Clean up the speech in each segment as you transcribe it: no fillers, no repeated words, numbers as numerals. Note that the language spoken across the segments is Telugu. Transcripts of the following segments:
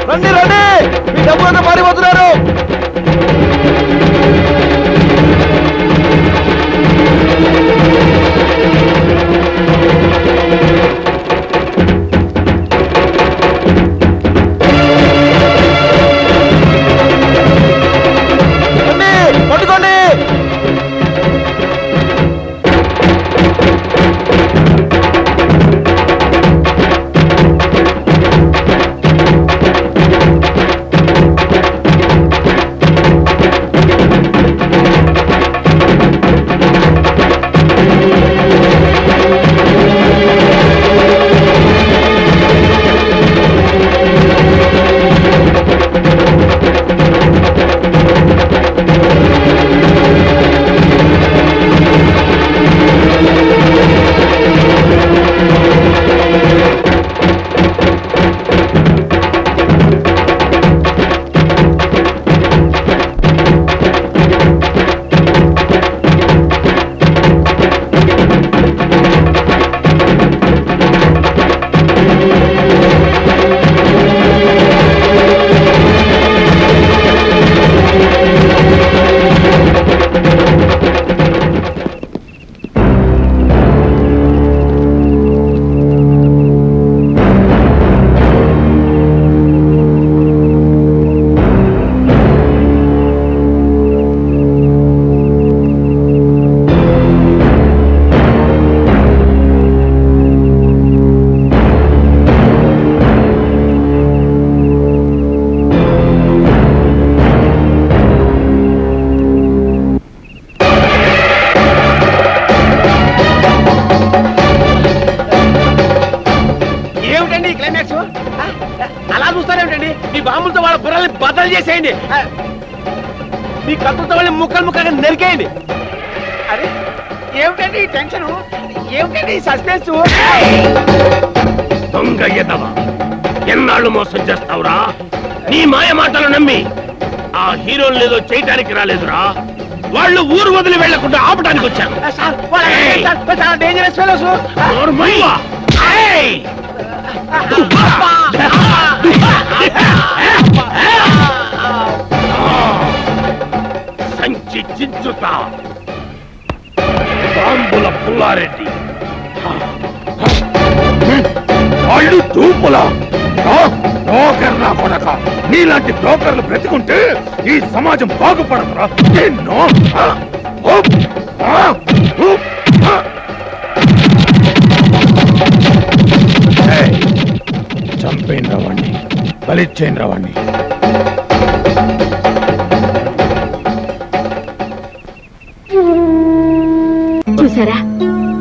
రండి రండి, మీ డబ్బులంతా పారిపోతున్నారు. పట్టుకోండి. అలా చూస్తారేమిటండి? మీ బాంబులతో వాళ్ళ బుర్రల్ని బద్దలు చేసేయండి. మీ కత్తులతో వాళ్ళని ముక్కలు ముక్కలుగా నరికేయండి. అరే ఏమిటండి ఈ టెన్షన్? ఏమిటండి ఈ సస్పెన్స్? దొంగ ఎదవ, ఎన్నాళ్ళు మోసం చేస్తావురా? నీ మాయ మాటలు నమ్మి ఆ హీరోలు ఏదో చేయటానికి రాలేదురా, వాళ్ళు ఊరు వదిలి వెళ్లకుండా ఆపడానికి వచ్చారు. Dangerous fellows. సంచి చించుతా బాంబుల పుల్లారెడ్డి, వాళ్ళు చూపుల బ్రోకర్లా కొడక. నీలాంటి బ్రోకర్లు బ్రతికుంటే ఈ సమాజం బాగుపడదురా. ఎన్నో చంపేయండి రావాణ్ణి, బలిచ్చేయండి రావాణ్ణి. చూసారా,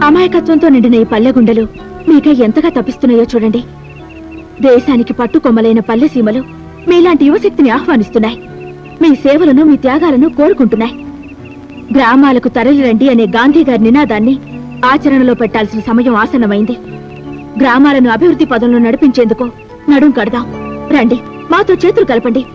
అమాయకత్వంతో నిండిన ఈ పల్లె గుండెలు మీకై ఎంతగా తప్పిస్తున్నాయో చూడండి. దేశానికి పట్టుకొమ్మలైన పల్లె సీమలు మీలాంటి యువశక్తిని ఆహ్వానిస్తున్నాయి. మీ సేవలను, మీ త్యాగాలను కోరుకుంటున్నాయి. గ్రామాలకు తరలిరండి అనే గాంధీ గారి నినాదాన్ని ఆచరణలో పెట్టాల్సిన సమయం ఆసన్నమైంది. గ్రామాలను అభివృద్ధి పదంలో నడిపించేందుకు నడుం కడదాం. రండి, మాతో చేతులు కలపండి.